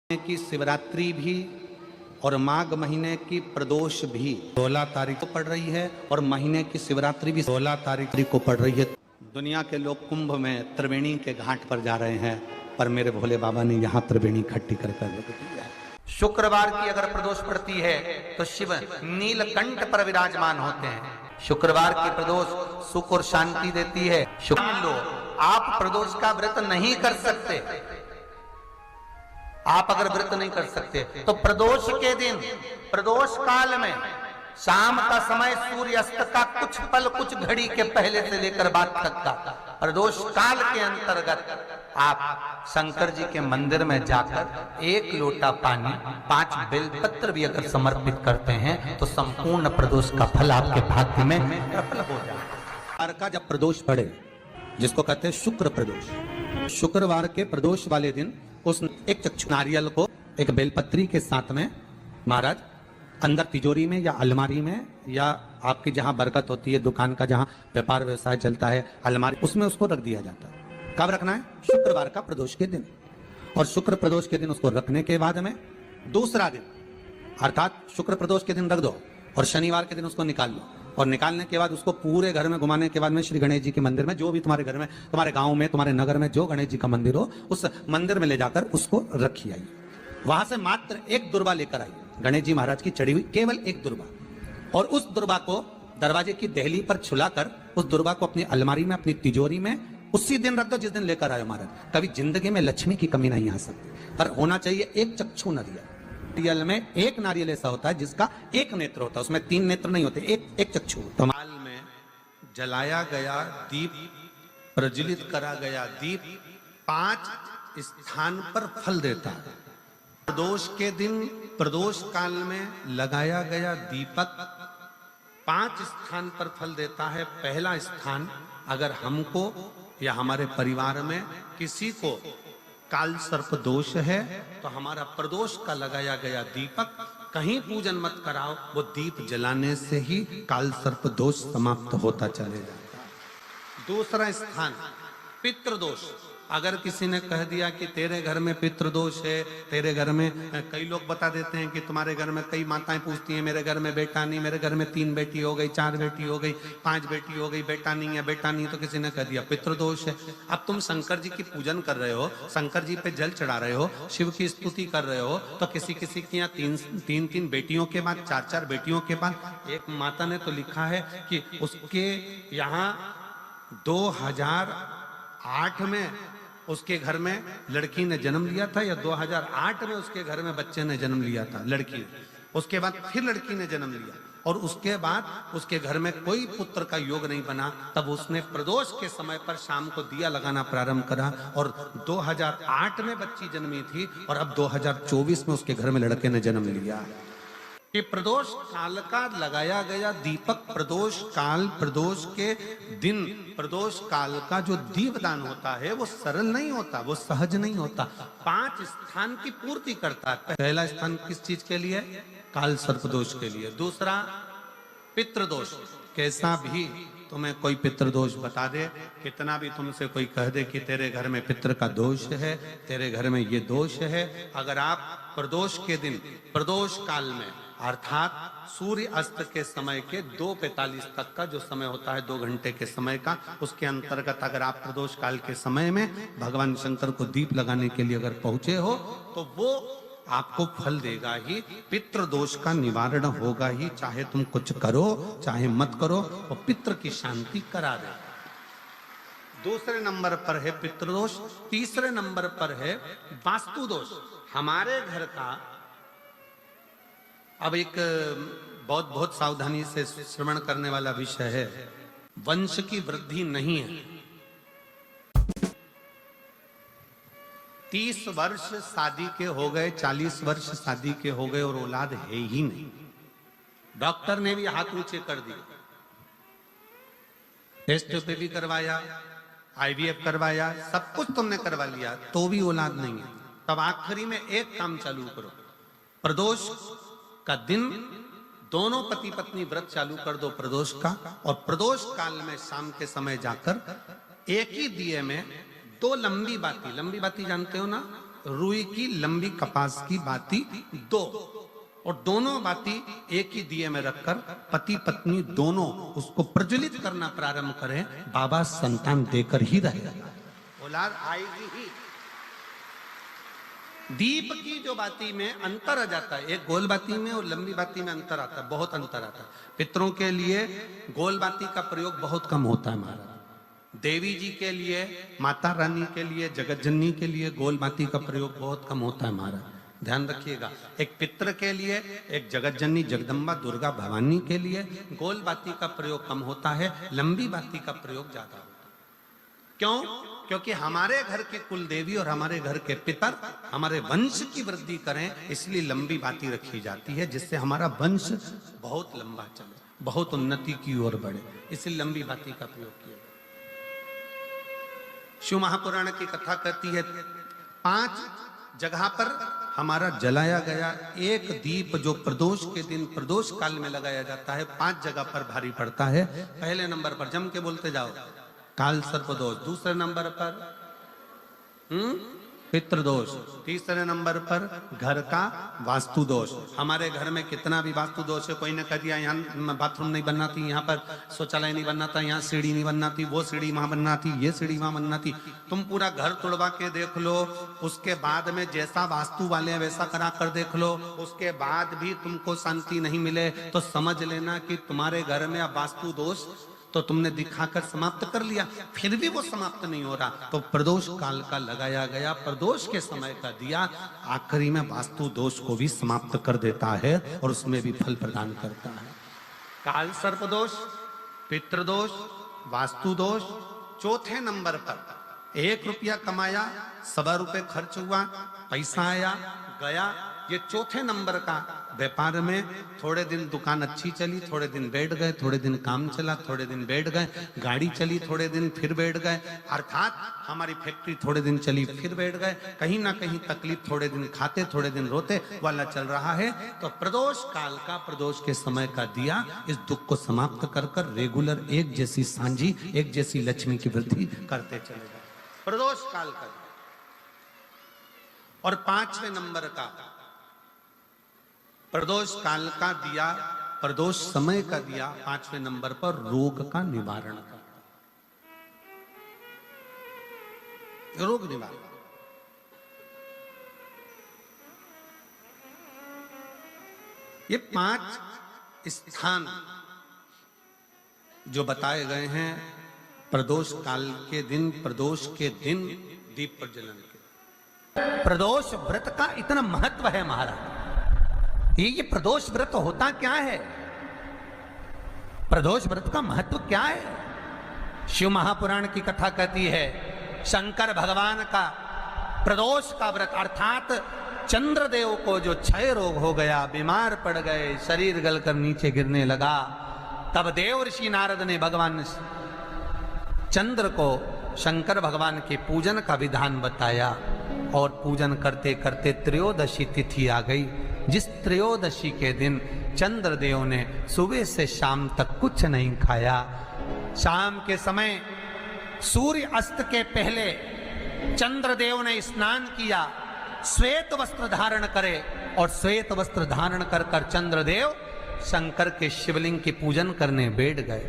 की शिवरात्रि भी और माघ महीने की प्रदोष भी 16 तारीख को पड़ रही है और महीने की शिवरात्रि भी 16 तारीख को पड़ रही है। दुनिया के लोग कुंभ में त्रिवेणी के घाट पर जा रहे हैं, पर मेरे भोले बाबा ने यहाँ त्रिवेणी इकट्ठी कर रख दी है। शुक्रवार की अगर प्रदोष पड़ती है तो शिव नीलकंठ पर विराजमान होते हैं। शुक्रवार की प्रदोष सुख और शांति देती है। शुक्र लो, आप प्रदोष का व्रत नहीं कर सकते। आप अगर व्रत नहीं कर सकते तो प्रदोष के दिन, प्रदोष काल में शाम का समय सूर्यास्त का कुछ पल, कुछ घड़ी के पहले से लेकर बाद तक का प्रदोष काल के अंतर्गत आप शंकर जी के मंदिर में जाकर 1 लोटा पानी, 5 बेलपत्र भी अगर समर्पित करते हैं तो संपूर्ण प्रदोष का फल आपके भाग्य में सफल हो जाए। का जब प्रदोष पड़े, जिसको कहते हैं शुक्र प्रदोष, शुक्रवार के प्रदोष वाले दिन उस एक चक्षु नारियल को एक बेलपत्री के साथ में महाराज अंदर तिजोरी में या अलमारी में या आपकी जहां बरकत होती है, दुकान का जहां व्यापार व्यवसाय चलता है, अलमारी, उसमें उसको रख दिया जाता है। कब रखना है? शुक्रवार का प्रदोष के दिन। और शुक्र प्रदोष के दिन उसको रखने के बाद में दूसरा दिन अर्थात शुक्र प्रदोष के दिन रख दो और शनिवार के दिन उसको निकाल लो। और निकालने के बाद उसको पूरे घर में घुमाने के बाद में श्री गणेश जी के मंदिर में, जो भी तुम्हारे घर में, तुम्हारे गांव में, तुम्हारे नगर में जो गणेश जी का मंदिर हो, उस मंदिर में ले जाकर उसको रखी आई। वहां से मात्र 1 दुर्बा लेकर आई, गणेश जी महाराज की चढ़ी हुई केवल 1 दुर्बा। और उस दुर्बा को दरवाजे की देहली पर छुलाकर उस दुर्बा को अपनी अलमारी में, अपनी तिजोरी में उसी दिन रख दो जिस दिन लेकर आए महाराज। कभी जिंदगी में लक्ष्मी की कमी नहीं आ सकती, पर होना चाहिए 1 चक्षु नारियल। नारियल में 1 नारियल ऐसा होता है जिसका 1 नेत्र होता है, उसमें 3 नेत्र नहीं होते, एक चक्षु। कमाल में जलाया गया दीप, प्रज्वलित करा गया दीप 5 स्थान पर फल देता है। प्रदोष के दिन, प्रदोष काल में लगाया गया दीपक 5 स्थान पर फल देता है। पहला स्थान, अगर हमको या हमारे परिवार में किसी को काल सर्प दोष है तो हमारा प्रदोष का लगाया गया दीपक कहीं पूजन मत कराओ, वो दीप जलाने से ही काल सर्प दोष समाप्त होता चले जाता है। दूसरा स्थान, पितृदोष। अगर किसी ने कह दिया कि तेरे घर में पितृदोष है, तेरे घर में, कई लोग बता देते हैं कि तुम्हारे घर में कई माताएं पूछती हैं, मेरे घर में बेटा नहीं, मेरे घर में 3 बेटी हो गई, 4 बेटी हो गई, 5 बेटी हो गई, बेटा नहीं है, बेटा नहीं, तो किसी ने कह दिया पितृदोष है। अब तुम शंकर जी की पूजन कर रहे हो, शंकर जी पे जल चढ़ा रहे हो, शिव की स्तुति कर रहे हो, तो किसी किसी की यहाँ 3 बेटियों के बाद, 4 बेटियों के बाद, एक माता ने तो लिखा है कि उसके यहाँ 2008 में उसके घर में लड़की ने जन्म लिया था, या 2008 में उसके घर में बच्चे ने जन्म लिया था, लड़की ने। उसके बाद फिर लड़की ने जन्म लिया और उसके बाद उसके घर में कोई पुत्र का योग नहीं बना। तब उसने प्रदोष के समय पर शाम को दिया लगाना प्रारंभ करा और 2008 में बच्ची जन्मी थी और अब 2024 में उसके घर में लड़के ने जन्म लिया। कि प्रदोष काल का लगाया गया दीपक, प्रदोष काल, प्रदोष के दिन, प्रदोष काल का जो दीपदान होता है वो सरल नहीं होता, वो सहज नहीं होता, 5 स्थान की पूर्ति करता है। पहला स्थान किस चीज के लिए? काल सर्प दोष के लिए। दूसरा पितृदोष। कैसा भी तुम्हें कोई पितृदोष बता दे, कितना भी तुमसे कोई कह दे कि तेरे घर में पितृ का दोष है, तेरे घर में ये दोष है, अगर आप प्रदोष के दिन, प्रदोष काल में अर्थात सूर्य अस्त के समय के 2:45 तक का जो समय होता है, 2 घंटे के समय का, उसके अंतर्गत अगर आप प्रदोष काल के समय में भगवान शंकर को दीप लगाने के लिए अगर पहुंचे हो तो वो आपको फल देगा ही, पितृदोष का निवारण होगा ही। चाहे तुम कुछ करो चाहे मत करो, वो पितृ की शांति करा दे। दूसरे नंबर पर है पितृदोष। तीसरे नंबर पर है वास्तु दोष। हमारे घर का, अब एक बहुत सावधानी से श्रवण करने वाला विषय है, वंश की वृद्धि नहीं है। 30 वर्ष शादी के हो गए, 40 वर्ष शादी के हो गए और औलाद है ही नहीं। डॉक्टर ने भी हाथ ऊंचे कर दिए, टेस्ट पे भी करवाया, IVF करवाया, सब कुछ तुमने करवा लिया, तो भी औलाद नहीं है। तब आखिरी में एक काम चालू करो, प्रदोष का दिन दोनों पति पत्नी व्रत चालू कर दो प्रदोष का, और प्रदोष काल में शाम के समय जाकर एक ही दिए में 2 लंबी बाती जानते हो ना, रुई की लंबी कपास की बाती 2, और दोनोौं बाती एक ही दिए में रखकर पति पत्नी दोनों उसको प्रज्वलित करना प्रारंभ करें, बाबा संतान देकर ही रहेगा, औलाद आएगी ही। दीप की जो बाती में अंतर आ जाता है, एक गोल बाती में और लंबी बाती में अंतर आता है, बहुत अंतर आता है। पितरों के लिए गोल बाती का प्रयोग बहुत कम होता है महाराज। देवी जी के लिए, माता रानी के लिए, जगत जननी के लिए गोल बाती का प्रयोग बहुत कम होता है महाराज, ध्यान रखिएगा। एक पितर के लिए, एक जगत जननी जगदम्बा दुर्गा भवानी के लिए गोल बाती का प्रयोग कम होता है, लंबी बाती का प्रयोग ज्यादा होता है। क्यों? क्योंकि हमारे घर के कुल देवी और हमारे घर के पितर हमारे वंश की वृद्धि करें, इसलिए लंबी बाती रखी जाती है, जिससे हमारा वंश बहुत लंबा चले, बहुत उन्नति की ओर बढ़े, इसलिए लंबी बाती का प्रयोग किया। शिव महापुराण की कथा कहती है 5 जगह पर हमारा जलाया गया एक दीप जो प्रदोष के दिन प्रदोष काल में लगाया जाता है, 5 जगह पर भारी पड़ता है। पहले नंबर पर जम के बोलते जाओ, काल सर्प दोष। दूसरे नंबर पर पितृ दोष। तीसरे नंबर पर घर का वास्तु दोष। हमारे घर में कितना भी वास्तु दोष है, कोई ने कह दिया यहाँ बाथरूम नहीं बनना थी, यहाँ पर शौचालय नहीं बनना था, यहाँ सीढ़ी नहीं बनना थी, वो सीढ़ी वहां बनना थी, ये सीढ़ी वहां बनना थी। तुम पूरा घर तोड़वा के देख लो, उसके बाद में जैसा वास्तु वाले हैं वैसा करा कर देख लो, उसके बाद भी तुमको शांति नहीं मिले तो समझ लेना कि तुम्हारे घर में अब वास्तु दोष तो तुमने दिखाकर समाप्त कर लिया, फिर भी वो समाप्त नहीं हो रहा, तो प्रदोष काल का लगाया गया प्रदोष के समय का दिया आखिरी में वास्तु दोष को भी समाप्त कर देता है और उसमें भी फल प्रदान करता है। काल सर्प दोष, पितृदोष, वास्तु दोष। चौथे नंबर पर 1 रुपया कमाया, 1.25 रुपये खर्च हुआ, पैसा आया गया, ये चौथे नंबर का व्यापार में थोड़े दिन दुकान अच्छी चली, थोड़े दिन बैठ गए, थोड़े दिन काम चला, थोड़े दिन बैठ गए, गाड़ी चली थोड़े दिन फिर बैठ गए, अर्थात हमारी फैक्ट्री थोड़े दिन चली फिर बैठ गए, कहीं ना कहीं तकलीफ, थोड़े दिन खाते थोड़े दिन रोते वाला चल रहा है। तो प्रदोष काल का, प्रदोष के समय का दिया इस दुख को समाप्त कर कर रेगुलर एक जैसी सांझी, एक जैसी लक्ष्मी की वृद्धि करते चले गए, प्रदोष काल का। और 5वें नंबर का प्रदोष काल का दिया, प्रदोष समय का दिया 5वें नंबर पर रोग का निवारण करता, रोग निवारण। ये 5 स्थान जो बताए गए हैं प्रदोष काल के दिन, प्रदोष के दिन दीप प्रज्वलन के। प्रदोष व्रत का इतना महत्व है महाराज। ये प्रदोष व्रत होता क्या है? प्रदोष व्रत का महत्व क्या है? शिव महापुराण की कथा कहती है शंकर भगवान का प्रदोष का व्रत, अर्थात चंद्रदेव को जो क्षय रोग हो गया, बीमार पड़ गए, शरीर गलकर नीचे गिरने लगा, तब देव ऋषि नारद ने भगवान चंद्र को शंकर भगवान के पूजन का विधान बताया, और पूजन करते करते त्रयोदशी तिथि आ गई, जिस त्रयोदशी के दिन चंद्रदेव ने सुबह से शाम तक कुछ नहीं खाया। शाम के समय सूर्य अस्त के पहले चंद्रदेव ने स्नान किया, श्वेत वस्त्र धारण करे, और श्वेत वस्त्र धारण कर कर चंद्रदेव शंकर के शिवलिंग की पूजन करने बैठ गए।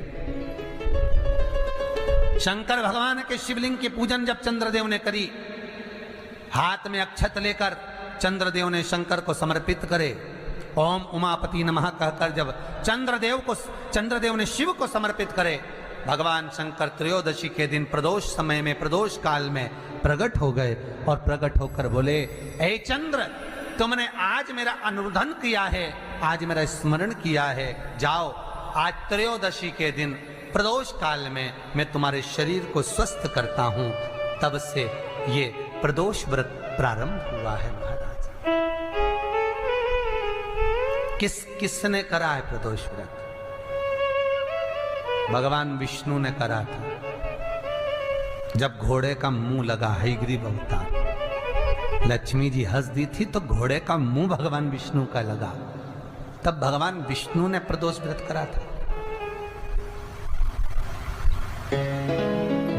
शंकर भगवान के शिवलिंग की पूजन जब चंद्रदेव ने करी, हाथ में अक्षत लेकर चंद्रदेव ने शंकर को समर्पित करे, ओम उमापति नमः कहकर जब चंद्रदेव ने शिव को समर्पित करे, भगवान शंकर त्रयोदशी के दिन प्रदोष समय में, प्रदोष काल में प्रकट हो गए, और प्रकट होकर बोले, ऐ चंद्र, तुमने आज मेरा अनुरोधन किया है, आज मेरा स्मरण किया है, जाओ आज त्रयोदशी के दिन प्रदोष काल में मैं तुम्हारे शरीर को स्वस्थ करता हूं। तब से ये प्रदोष व्रत प्रारंभ हुआ है महाराज। किसने करा है प्रदोष व्रत? भगवान विष्णु ने करा था। जब घोड़े का मुंह लगा हयग्रीव अवतार, लक्ष्मी जी हंस दी थी तो घोड़े का मुंह भगवान विष्णु का लगा, तब भगवान विष्णु ने प्रदोष व्रत करा था।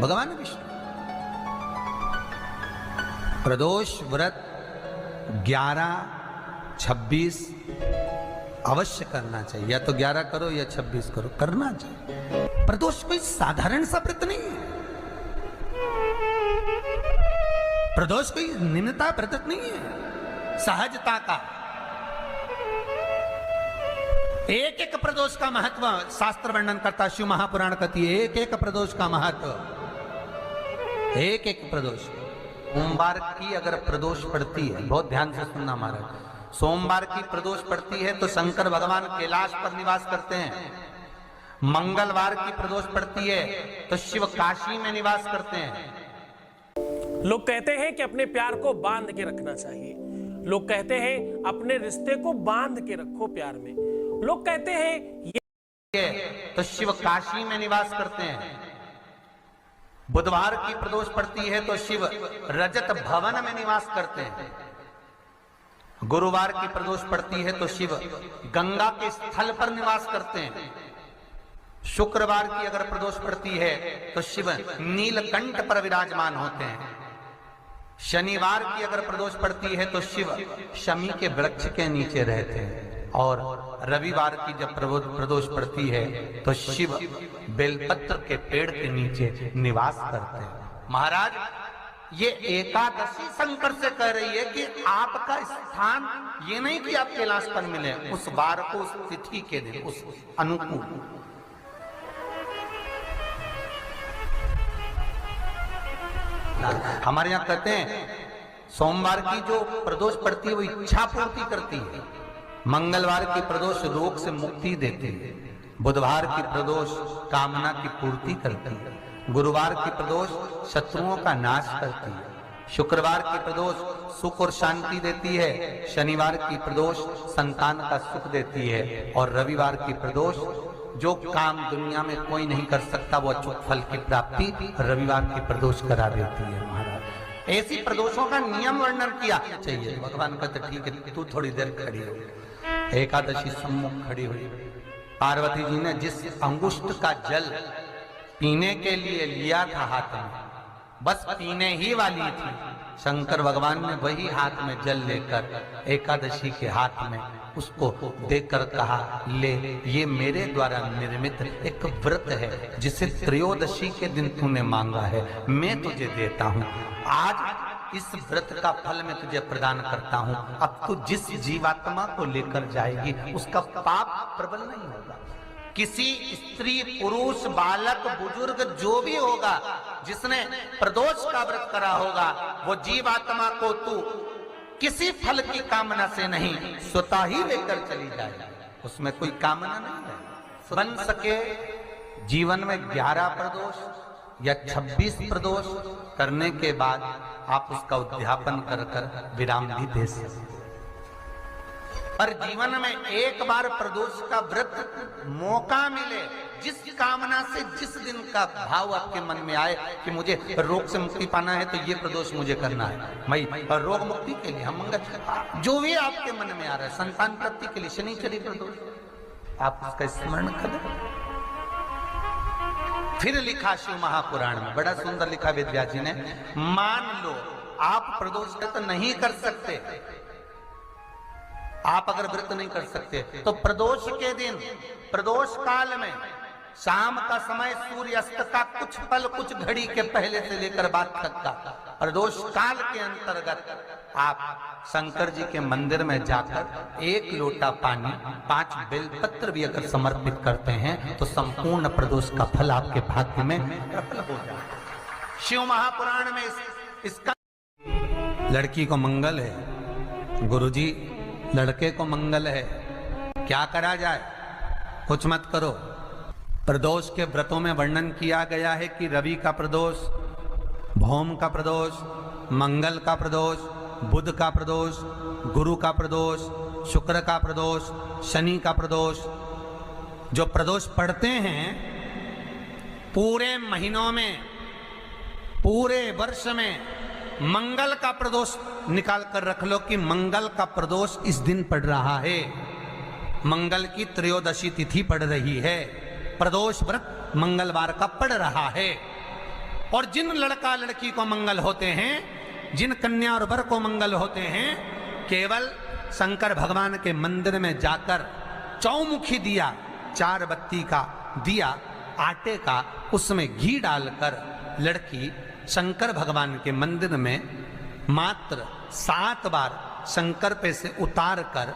भगवान विष्णु प्रदोष व्रत 11, 26 अवश्य करना चाहिए। या तो 11 करो या 26 करो, करना चाहिए। प्रदोष कोई साधारण सा व्रत नहीं है। प्रदोष कोई निम्नता व्रत नहीं है, सहजता का। एक एक प्रदोष का महत्व शास्त्र वर्णन करता, शिव महापुराण कहती है एक एक प्रदोष का महत्व, एक एक प्रदोष। सोमवार की अगर प्रदोष पड़ती है, बहुत ध्यान से सुनना महाराज, सोमवार की प्रदोष पड़ती है तो शंकर भगवान कैलाश पर निवास करते हैं। मंगलवार की प्रदोष पड़ती है तो शिव काशी में निवास करते हैं। लोग कहते हैं कि अपने प्यार को बांध के रखना चाहिए। लोग कहते हैं अपने रिश्ते को बांध के रखो प्यार में। लोग कहते हैं ये तो शिव काशी में निवास करते हैं। बुधवार की प्रदोष पड़ती है तो शिव रजत भवन में निवास करते हैं। गुरुवार की प्रदोष पड़ती है तो शिव गंगा के स्थल पर निवास करते हैं। शुक्रवार की अगर प्रदोष पड़ती है तो शिव नीलकंठ पर विराजमान होते हैं। शनिवार की अगर प्रदोष पड़ती है तो शिव शमी के वृक्ष के नीचे रहते हैं। और रविवार की जब प्रदोष पड़ती है तो शिव बेलपत्र के पेड़ के नीचे निवास करते हैं। महाराज, ये एकादशी शंकर से कह रही है कि आपका स्थान ये नहीं कि आप कैलाश पर मिले, उस वार को, उस तिथि के दिन, उस अनुकूल। हमारे यहां कहते हैं सोमवार की जो प्रदोष पड़ती है वो इच्छा पूर्ति करती है। मंगलवार की प्रदोष रोग से मुक्ति देती है। बुधवार की प्रदोष कामना की पूर्ति करती है। गुरुवार की प्रदोष शत्रुओं का नाश करती है। शुक्रवार की प्रदोष सुख और शांति देती है। शनिवार की प्रदोष संतान का सुख देती है। और रविवार की प्रदोष जो काम दुनिया में कोई नहीं कर सकता वो अचूक फल की प्राप्ति रविवार की प्रदोष करा देती है। महाराज, ऐसी प्रदोषों का नियम वर्णन किया चाहिए। भगवान कहते ठीक है, तू थोड़ी देर खड़ी हो। एकादशी सम्मुख खड़ी हुई। पार्वती जी ने जिस अंगुष्ठ का जल पीने के लिए लिया था हाथ में, बस पीने ही वाली थी, शंकर भगवान ने वही हाथ में जल लेकर एकादशी के हाथ में उसको देकर कहा, ले, ये मेरे द्वारा निर्मित एक व्रत है जिसे त्रयोदशी के दिन तूने मांगा है, मैं तुझे देता हूँ। आज इस व्रत का फल मैं तुझे प्रदान करता हूँ। अब तू जिस जीवात्मा को लेकर जाएगी उसका पाप प्रबल नहीं होगा। किसी स्त्री, पुरुष, बालक, बुजुर्ग जो भी होगा जिसने प्रदोष का व्रत करा होगा, वो जीवात्मा को तू किसी फल की कामना से नहीं, स्वतः ही लेकर चली जाए। उसमें कोई कामना नहीं है। बन सके जीवन में 11 प्रदोष या 26 प्रदोष करने के बाद आप उसका उद्यापन कर कर विराम भी दे सकते। पर जीवन में एक बार प्रदोष का व्रत मौका मिले, जिस कामना से जिस दिन का भाव आपके मन में आए कि मुझे रोग से मुक्ति पाना है तो ये प्रदोष मुझे करना है, मैं रोग मुक्ति के लिए, हम मंगल, जो भी आपके मन में आ रहा है, संतान प्राप्ति के लिए शनिचरी प्रदोष, आप उसका स्मरण करें। फिर लिखा शिव महापुराण में, बड़ा सुंदर लिखा वेदव्यास जी ने, मान लो आप प्रदोष व्रत नहीं कर सकते, आप अगर व्रत नहीं कर सकते तो प्रदोष के दिन, प्रदोष काल में शाम का समय सूर्यास्त का कुछ पल, कुछ घड़ी के पहले से लेकर बाद तक का प्रदोष काल के अंतर्गत आप शंकर जी के मंदिर में जाकर 1 लोटा पानी, 5 बेलपत्र भी अगर समर्पित करते हैं तो संपूर्ण प्रदोष का फल आपके भाग्य में प्रबल हो जाए। शिव महापुराण में इसका, लड़की को मंगल है, गुरुजी लड़के को मंगल है, क्या करा जाए? कुछ मत करो। प्रदोष के व्रतों में वर्णन किया गया है कि रवि का प्रदोष, भौम का प्रदोष, मंगल का प्रदोष, बुध का प्रदोष, गुरु का प्रदोष, शुक्र का प्रदोष, शनि का प्रदोष। जो प्रदोष पढ़ते हैं पूरे महीनों में, पूरे वर्ष में, मंगल का प्रदोष निकाल कर रख लो कि मंगल का प्रदोष इस दिन पड़ रहा है, मंगल की त्रयोदशी तिथि पड़ रही है, प्रदोष व्रत मंगलवार का पड़ रहा है। और जिन लड़का लड़की को मंगल होते हैं, जिन कन्या और वर को मंगल होते हैं, केवल शंकर भगवान के मंदिर में जाकर चौमुखी दिया, 4 बत्ती का दिया आटे का, उसमें घी डालकर लड़की शंकर भगवान के मंदिर में मात्र 7 बार शंकर पे से उतार कर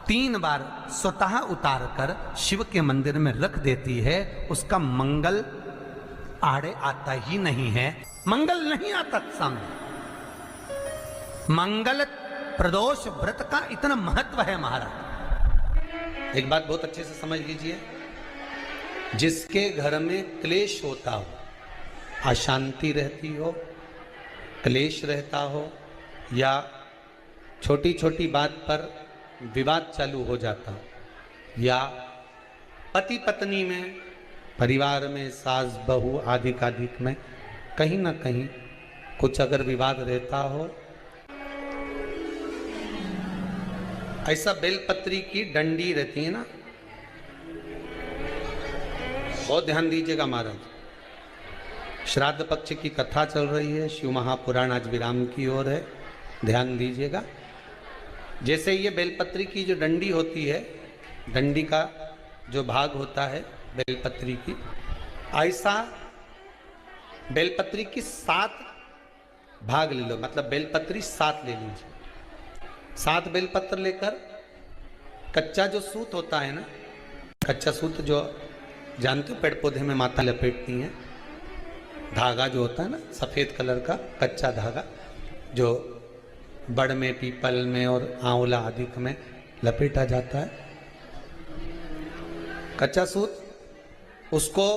3 बार स्वतः उतार कर शिव के मंदिर में रख देती है। उसका मंगल आड़े आता ही नहीं है, मंगल नहीं आता सामने। मंगल प्रदोष व्रत का इतना महत्व है महाराज। एक बात बहुत अच्छे से समझ लीजिए, जिसके घर में क्लेश होता हो, अशांति रहती हो, क्लेश रहता हो, या छोटी छोटी बात पर विवाद चालू हो जाता हो, या पति पत्नी में, परिवार में, सास बहू आदि में कहीं ना कहीं कुछ अगर विवाद रहता हो, ऐसा बेलपत्री की डंडी रहती है ना, बहुत ध्यान दीजिएगा महाराज। श्राद्ध पक्ष की कथा चल रही है, शिव महापुराण आज विराम की ओर है, ध्यान दीजिएगा। जैसे ये बेलपत्री की जो डंडी होती है, डंडी का जो भाग होता है बेलपत्री की, ऐसा बेलपत्री की 7 भाग ले लो, मतलब बेलपत्री 7 ले लीजिए। 7 बेलपत्र लेकर कच्चा जो सूत होता है ना, कच्चा सूत जो जानते हो पेड़ पौधे में माता लपेटती हैं, धागा जो होता है ना सफेद कलर का कच्चा धागा, जो बड़ में, पीपल में और आंवला आदि में लपेटा जाता है, कच्चा सूत, उसको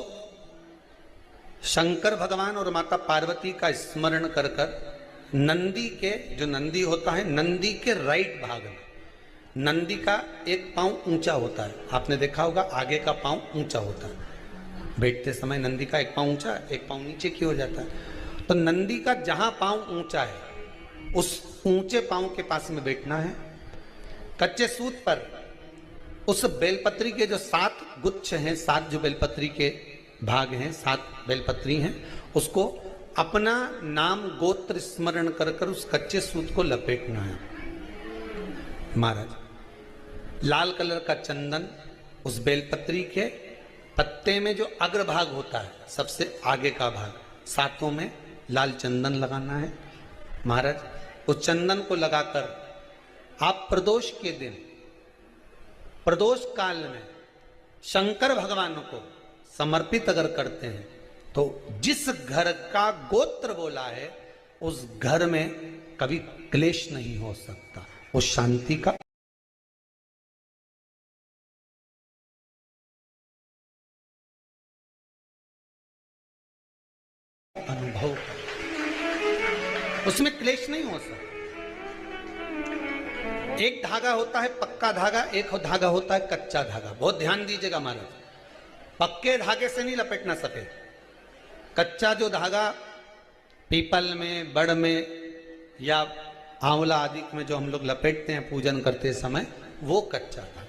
शंकर भगवान और माता पार्वती का स्मरण कर कर नंदी के, जो नंदी होता है, नंदी के राइट भाग में, नंदी का एक पांव ऊंचा होता है, आपने देखा होगा आगे का पांव ऊंचा होता है, बैठते समय नंदी का एक पांव ऊंचा, एक पांव नीचे की हो जाता है। तो नंदी का जहां पांव ऊंचा है उस ऊंचे पांव के पास में बैठना है। कच्चे सूत पर उस बेलपत्री के जो 7 गुच्छ हैं, 7 जो बेलपत्री के भाग हैं, 7 बेलपत्री हैं, उसको अपना नाम गोत्र स्मरण कर कर उस कच्चे सूत को लपेटना है महाराज। लाल कलर का चंदन उस बेलपत्री के पत्ते में जो अग्रभाग होता है, सबसे आगे का भाग, 7 में लाल चंदन लगाना है महाराज। उस चंदन को लगाकर आप प्रदोष के दिन, प्रदोष काल में शंकर भगवान को समर्पित अगर करते हैं तो जिस घर का गोत्र बोला है उस घर में कभी क्लेश नहीं हो सकता, उस शांति का अनुभव, उसमें क्लेश नहीं हो सकता। एक धागा होता है पक्का धागा, एक धागा होता है कच्चा धागा। बहुत ध्यान दीजिएगा महाराज, पक्के धागे से नहीं लपेटना सफेद, कच्चा जो धागा पीपल में, बड़ में या आंवला आदि में जो हम लोग लपेटते हैं पूजन करते समय, वो कच्चा धागा।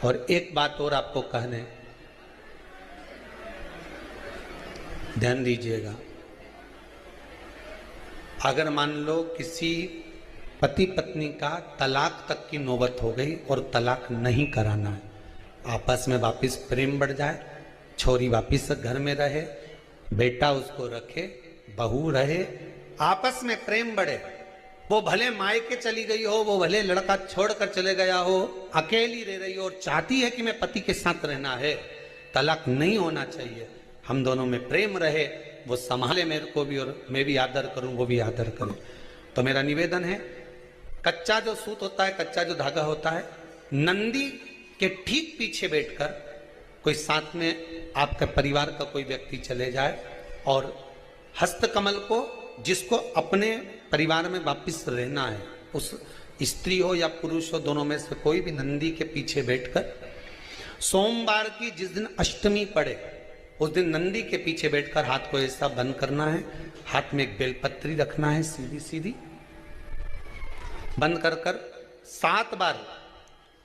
और एक बात और आपको कहने, ध्यान दीजिएगा, अगर मान लो किसी पति पत्नी का तलाक तक की नौबत हो गई और तलाक नहीं कराना है, आपस में वापिस प्रेम बढ़ जाए, छोरी वापिस घर में रहे, बेटा उसको रखे, बहू रहे, आपस में प्रेम बढ़े, वो भले मायके चली गई हो, वो भले लड़का छोड़कर चले गया हो, अकेली रह रही हो और चाहती है कि मैं पति के साथ रहना है, तलाक नहीं होना चाहिए, हम दोनों में प्रेम रहे, वो संभाले मेरे को भी और मैं भी आदर करूं, वो भी आदर करे। तो मेरा निवेदन है, कच्चा जो सूत होता है, कच्चा जो धागा होता है, नंदी के ठीक पीछे बैठकर कोई साथ में आपके परिवार का कोई व्यक्ति चले जाए और हस्तकमल को, जिसको अपने परिवार में वापिस रहना है, उस स्त्री हो या पुरुष हो, दोनों में से कोई भी नंदी के पीछे बैठकर सोमवार की जिस दिन अष्टमी पड़े उस दिन नंदी के पीछे बैठकर हाथ को ऐसा बंद करना है, हाथ में एक बेलपत्री रखना है सीधी सीधी, बंद कर कर 7 बार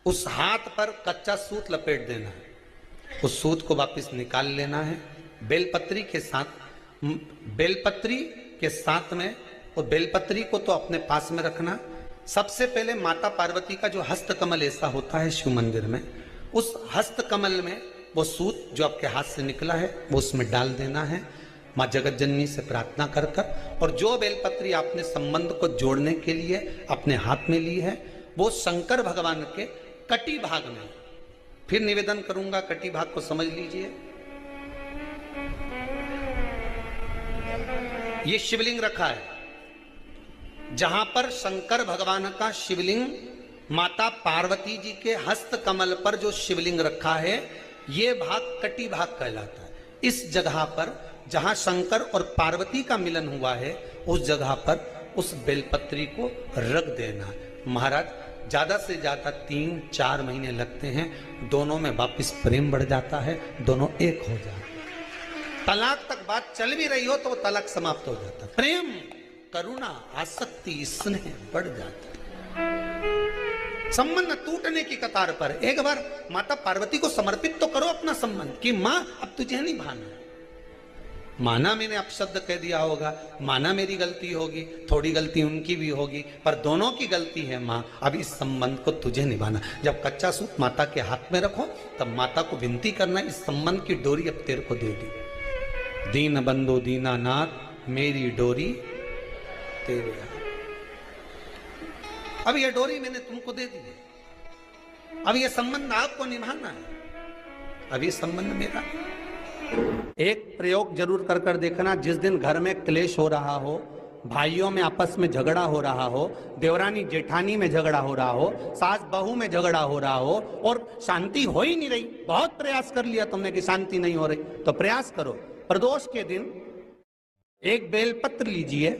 उस हाथ पर कच्चा सूत लपेट देना है, उस सूत को वापस निकाल लेना है, बेलपत्री के साथ, बेलपत्री के साथ में और बेलपत्री को तो अपने पास में रखना। सबसे पहले माता पार्वती का जो हस्त कमल ऐसा होता है शिव मंदिर में, उस हस्त कमल में वो सूत जो आपके हाथ से निकला है वो उसमें डाल देना है, माँ जगत जननी से प्रार्थना कर कर। और जो बेलपत्री आपने संबंध को जोड़ने के लिए अपने हाथ में ली है वो शंकर भगवान के कटी भाग में, फिर निवेदन करूंगा कटी भाग को समझ लीजिए। ये शिवलिंग रखा है, जहां पर शंकर भगवान का शिवलिंग, माता पार्वती जी के हस्त कमल पर जो शिवलिंग रखा है, ये भाग कटी भाग कहलाता है। इस जगह पर जहां शंकर और पार्वती का मिलन हुआ है, उस जगह पर उस बेलपत्री को रख देना। महाराज ज्यादा से ज्यादा 3-4 महीने लगते हैं, दोनों में वापिस प्रेम बढ़ जाता है, दोनों एक हो जाते हैं। तलाक तक बात चल भी रही हो तो वो तलाक समाप्त हो जाता है। प्रेम, करुणा, आसक्ति, स्नेह बढ़ जाता है। संबंध टूटने की कतार पर एक बार माता पार्वती को समर्पित तो करो अपना संबंध कि मां अब तुझे नहीं भाना। माना मैंने अपशब्द कह दिया होगा, माना मेरी गलती होगी, थोड़ी गलती उनकी भी होगी, पर दोनों की गलती है मां, अब इस संबंध को तुझे निभाना। जब कच्चा सूत माता के हाथ में रखो तब माता को विनती करना, इस संबंध की डोरी अब तेरे को दे दी। दीन बंधु दीनानाथ मेरी डोरी तेरे हाथ। अब यह डोरी मैंने तुमको दे दी है, अब यह संबंध आपको निभाना है, अब यह संबंध मेरा। एक प्रयोग जरूर कर कर देखना, जिस दिन घर में क्लेश हो रहा हो, भाइयों में आपस में झगड़ा हो रहा हो, देवरानी जेठानी में झगड़ा हो रहा हो, सास बहू में झगड़ा हो रहा हो और शांति हो ही नहीं रही, बहुत प्रयास कर लिया तुमने कि शांति नहीं हो रही, तो प्रयास करो प्रदोष के दिन एक बेलपत्र लीजिए,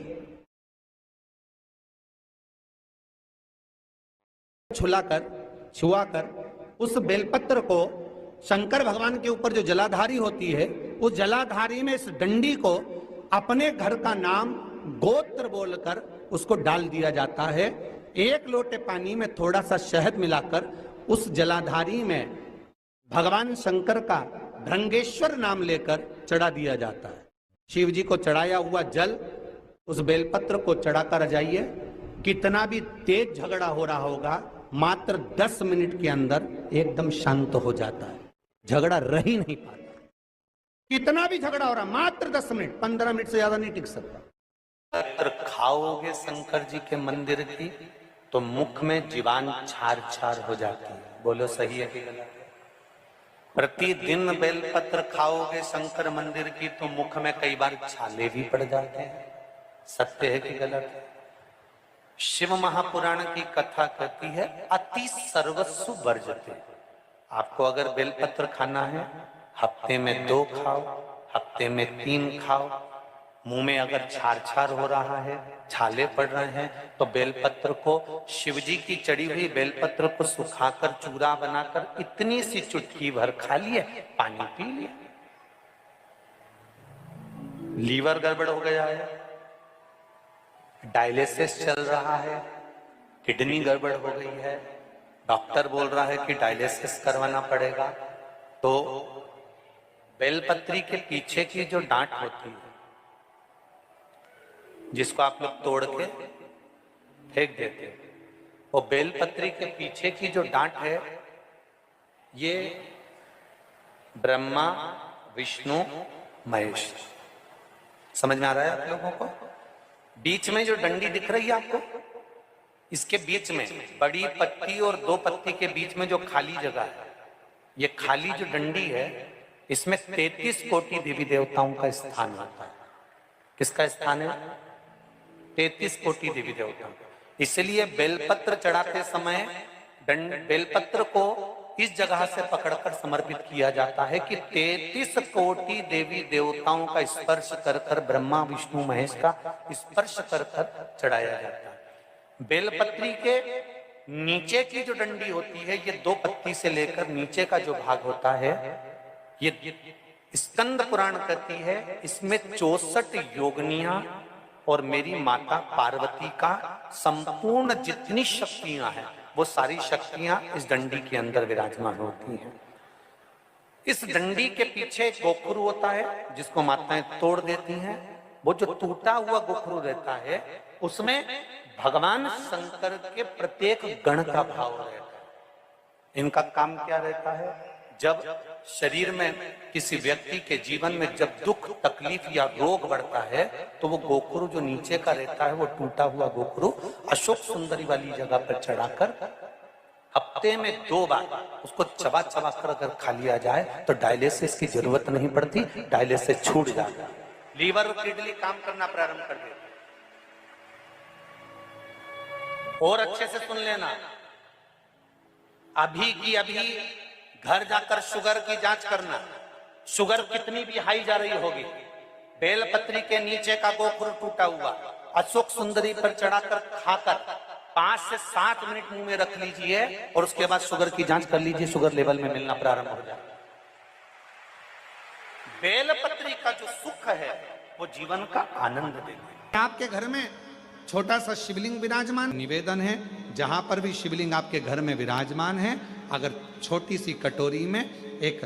छुआकर उस बेलपत्र को शंकर भगवान के ऊपर जो जलाधारी होती है, उस जलाधारी में इस डंडी को अपने घर का नाम गोत्र बोलकर उसको डाल दिया जाता है। एक लोटे पानी में थोड़ा सा शहद मिलाकर उस जलाधारी में भगवान शंकर का भृंगेश्वर नाम लेकर चढ़ा दिया जाता है। शिव जी को चढ़ाया हुआ जल उस बेलपत्र को चढ़ाकर जाइए, कितना भी तेज झगड़ा हो रहा होगा, मात्र 10 मिनट के अंदर एकदम शांत हो जाता है, झगड़ा रह ही नहीं पाता। कितना भी झगड़ा हो रहा, मात्र 10 मिनट, 15 मिनट से ज्यादा नहीं टिक सकता। पत्र खाओगे शंकर जी के मंदिर की तो मुख में जीवान छार छार हो जाती है। बोलो सही है कि गलत? प्रतिदिन बेलपत्र खाओगे शंकर मंदिर की तो मुख में कई बार छाले भी पड़ जाते हैं। सत्य है कि गलत है? शिव महापुराण की कथा कहती है अति सर्वस्व वर्जते। आपको अगर बेलपत्र खाना है, हफ्ते में 2 खाओ, हफ्ते में 3 खाओ। मुंह में अगर छार छार हो रहा है, छाले पड़ रहे हैं, तो बेलपत्र को, शिव जी की चढ़ी हुई बेलपत्र को सुखाकर चूरा बनाकर इतनी सी चुटकी भर खा लिए, पानी पी लिया। लीवर गड़बड़ हो गया है, डायलिसिस चल रहा है, किडनी गड़बड़ हो गई है, डॉक्टर बोल रहा है कि डायलिसिस करवाना पड़ेगा, तो बेलपत्री के पीछे की जो डांट होती है, जिसको आप लोग तोड़ के फेंक देते हैं, वो बेलपत्री के पीछे की जो डांट है, ये ब्रह्मा विष्णु महेश। समझ में आ रहा है आप लोगों को? बीच में जो डंडी दिख रही है आपको, इसके बीच में बड़ी पत्ती और 2 पत्ती के बीच में जो खाली जगह है, ये खाली जो डंडी है, इसमें 33 कोटि देवी देवताओं का स्थान होता है। किसका स्थान है? 33 कोटि देवी देवताओं। इसलिए बेलपत्र चढ़ाते समय बेलपत्र को इस जगह से पकड़कर समर्पित किया जाता है कि 33 कोटि देवी देवताओं का स्पर्श कर कर, ब्रह्मा विष्णु महेश का स्पर्श कर कर चढ़ाया जाता है। बेलपत्री के नीचे की जो डंडी होती है, ये 2 पत्ती से लेकर नीचे का जो भाग होता है, ये स्कंद पुराण कहती है, इसमें 64 योगनियां और मेरी माता पार्वती का संपूर्ण जितनी शक्तियां हैं, वो सारी शक्तियां इस डंडी के अंदर विराजमान होती हैं। इस डंडी के पीछे एक गोखरू होता है, जिसको माताएं तोड़ देती हैं, वो जो टूटा हुआ गोखरू रहता है उसमें भगवान शंकर के प्रत्येक गण का भाव रहता है। इनका काम क्या रहता है? जब शरीर में किसी व्यक्ति के जीवन में जब दुख तकलीफ या रोग बढ़ता है तो वो गोखरू जो नीचे का रहता है, वो टूटा हुआ गोखरू अशोक सुंदरी वाली जगह पर चढ़ाकर हफ्ते में 2 बार उसको चबा चबा कर अगर खा लिया जाए तो डायलिसिस की जरूरत नहीं पड़ती, डायलिसिस छूट जाता है, लीवर और किडनी काम करना प्रारंभ कर देते। और अच्छे से सुन लेना, अभी की अभी घर जाकर शुगर की जांच करना, शुगर कितनी भी हाई जा रही होगी, बेलपत्री के नीचे का गोखरू टूटा हुआ अशोक सुंदरी पर चढ़ाकर खाकर 5 से 7 मिनट मुंह में रख लीजिए और उसके बाद शुगर की जांच कर लीजिए, शुगर लेवल में मिलना प्रारंभ हो जाए। बेलपत्री का जो सुख है वो जीवन का आनंद देता है। आपके घर में छोटा सा शिवलिंग विराजमान, निवेदन है जहां पर भी शिवलिंग आपके घर में विराजमान है, अगर छोटी सी कटोरी में एक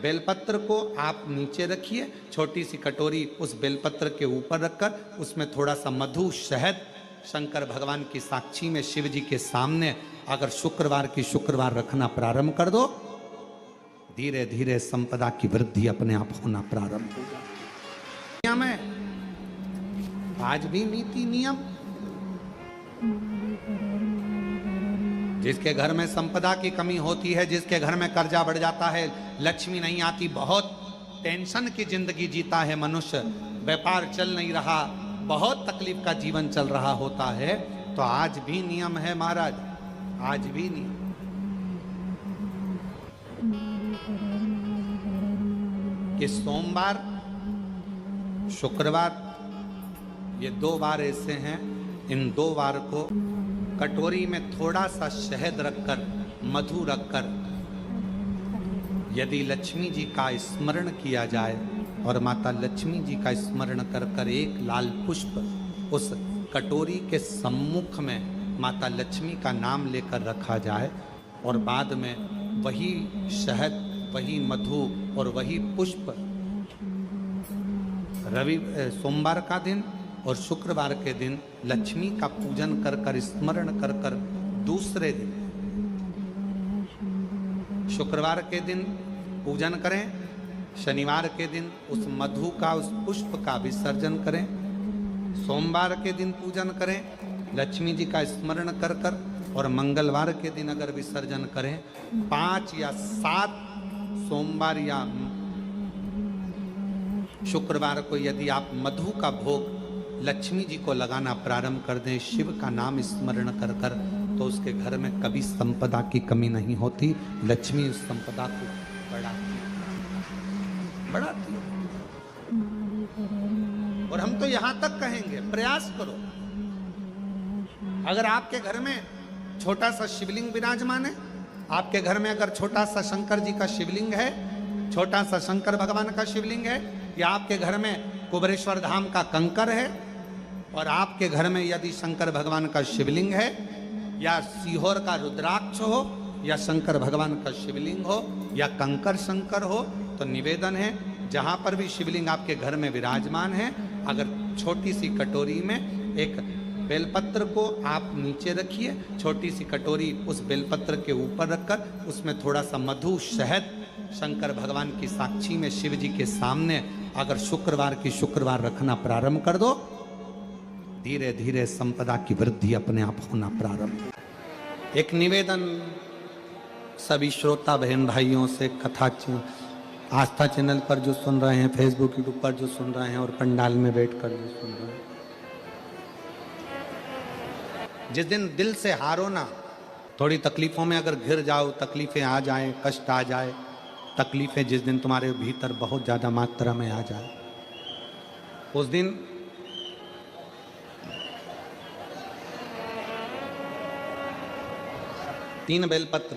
बेलपत्र को आप नीचे रखिए, छोटी सी कटोरी उस बेलपत्र के ऊपर रखकर उसमें थोड़ा सा मधु शहद शंकर भगवान की साक्षी में शिव जी के सामने अगर शुक्रवार की शुक्रवार रखना प्रारंभ कर दो, धीरे धीरे संपदा की वृद्धि अपने आप होना प्रारंभ होगा। दुनिया में आज भी नीति नियम, जिसके घर में संपदा की कमी होती है, जिसके घर में कर्जा बढ़ जाता है, लक्ष्मी नहीं आती, बहुत टेंशन की जिंदगी जीता है मनुष्य, व्यापार चल नहीं रहा, बहुत तकलीफ का जीवन चल रहा होता है, तो आज भी नियम है महाराज, आज भी नियम। कि सोमवार शुक्रवार ये 2 बार ऐसे हैं, इन 2 बार को कटोरी में थोड़ा सा शहद रखकर मधु रखकर यदि लक्ष्मी जी का स्मरण किया जाए और माता लक्ष्मी जी का स्मरण कर कर एक लाल पुष्प उस कटोरी के सम्मुख में माता लक्ष्मी का नाम लेकर रखा जाए और बाद में वही शहद, वही मधु और वही पुष्प सोमवार का दिन और शुक्रवार के दिन लक्ष्मी का पूजन कर कर स्मरण कर कर दूसरे दिन शुक्रवार के दिन पूजन करें, शनिवार के दिन उस मधु का उस पुष्प का विसर्जन करें, सोमवार के दिन पूजन करें लक्ष्मी जी का स्मरण कर कर और मंगलवार के दिन अगर विसर्जन करें, 5 या 7 सोमवार या शुक्रवार को यदि आप मधु का भोग लक्ष्मी जी को लगाना प्रारंभ कर दें, शिव का नाम स्मरण कर कर, तो उसके घर में कभी संपदा की कमी नहीं होती, लक्ष्मी उस संपदा को बढ़ाती है। और हम तो यहां तक कहेंगे, प्रयास करो, अगर आपके घर में छोटा सा शिवलिंग विराजमान है, आपके घर में अगर छोटा सा शंकर जी का शिवलिंग है, छोटा सा शंकर भगवान का शिवलिंग है, या आपके घर में कुबेरेश्वर धाम का कंकर है, और आपके घर में यदि शंकर भगवान का शिवलिंग है या सीहोर का रुद्राक्ष हो या शंकर भगवान का शिवलिंग हो या कंकर शंकर हो, तो निवेदन है जहां पर भी शिवलिंग आपके घर में विराजमान है, अगर छोटी सी कटोरी में एक बेलपत्र को आप नीचे रखिए, छोटी सी कटोरी उस बेलपत्र के ऊपर रखकर उसमें थोड़ा सा मधु शहद शंकर भगवान की साक्षी में शिव जी के सामने अगर शुक्रवार की शुक्रवार रखना प्रारंभ कर दो, धीरे धीरे संपदा की वृद्धि अपने आप होना प्रारंभ। एक निवेदन सभी श्रोता बहन भाइयों से, कथा आस्था चैनल पर जो सुन रहे हैं, फेसबुक यूट्यूब पर जो सुन रहे हैं और पंडाल में बैठकर जो सुन रहे हैं, जिस दिन दिल से हारो ना, थोड़ी तकलीफों में अगर घिर जाओ, तकलीफें आ जाएं, कष्ट आ जाए, तकलीफें जिस दिन तुम्हारे भीतर बहुत ज़्यादा मात्रा में आ जाए, उस दिन तीन बेलपत्र,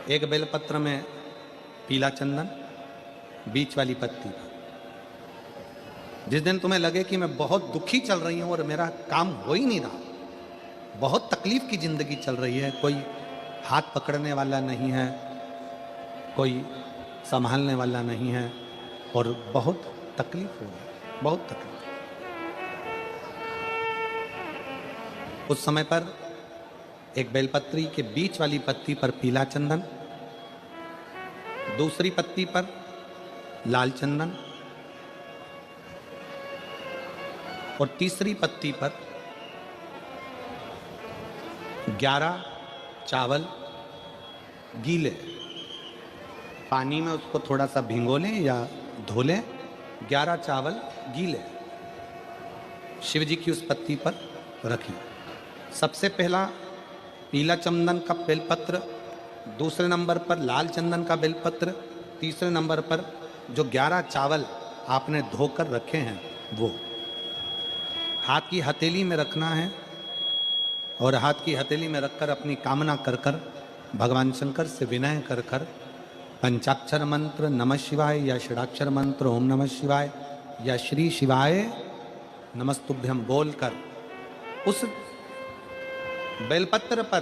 एक बेलपत्र में पीला चंदन, बीच वाली पत्ती, जिस दिन तुम्हें लगे कि मैं बहुत दुखी चल रही हूं और मेरा काम हो ही नहीं रहा, बहुत तकलीफ की जिंदगी चल रही है, कोई हाथ पकड़ने वाला नहीं है, कोई संभालने वाला नहीं है और बहुत तकलीफ होगी, बहुत तकलीफ। उस समय पर एक बेलपत्री के बीच वाली पत्ती पर पीला चंदन, दूसरी पत्ती पर लाल चंदन और तीसरी पत्ती पर 11 चावल गीले, पानी में उसको थोड़ा सा भिगो लें या धो लें, 11 चावल गीले शिव जी की उस पत्ती पर रखें। सबसे पहला पीला चंदन का बेलपत्र, दूसरे नंबर पर लाल चंदन का बेलपत्र, तीसरे नंबर पर जो 11 चावल आपने धोकर रखे हैं वो हाथ की हथेली में रखना है और हाथ की हथेली में रखकर अपनी कामना कर कर भगवान शंकर से विनय कर कर पंचाक्षर मंत्र नमः शिवाय या षडाक्षर मंत्र ओम नमः शिवाय या श्री शिवाय नमस्तुभ्यम बोलकर उस बेलपत्र पर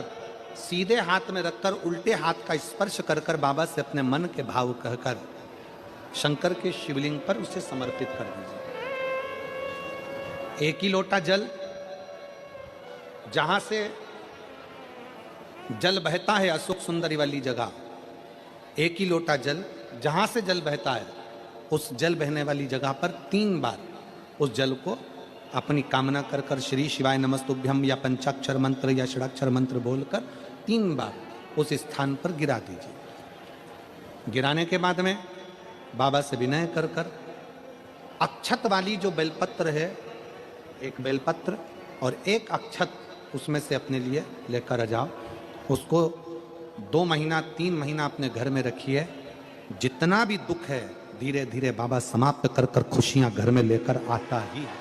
सीधे हाथ में रखकर उल्टे हाथ का स्पर्श कर कर बाबा से अपने मन के भाव कहकर शंकर के शिवलिंग पर उसे समर्पित कर दीजिए। एक ही लोटा जल, जहां से जल बहता है अशोक सुंदरी वाली जगह, एक ही लोटा जल जहां से जल बहता है उस जल बहने वाली जगह पर 3 बार उस जल को अपनी कामना कर कर श्री शिवाय नमस्तुभ्यम या पंचाक्षर मंत्र या षडाक्षर मंत्र बोलकर 3 बार उस स्थान पर गिरा दीजिए। गिराने के बाद में बाबा से विनय कर कर अक्षत वाली जो बेलपत्र है, एक बेलपत्र और एक अक्षत उसमें से अपने लिए लेकर आ जाओ। उसको 2 महीना 3 महीना अपने घर में रखिए। जितना भी दुख है धीरे धीरे बाबा समाप्त कर कर खुशियां घर में लेकर आता ही है।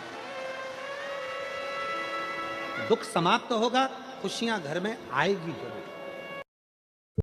दुख समाप्त होगा, खुशियां घर में आएगी जरूर।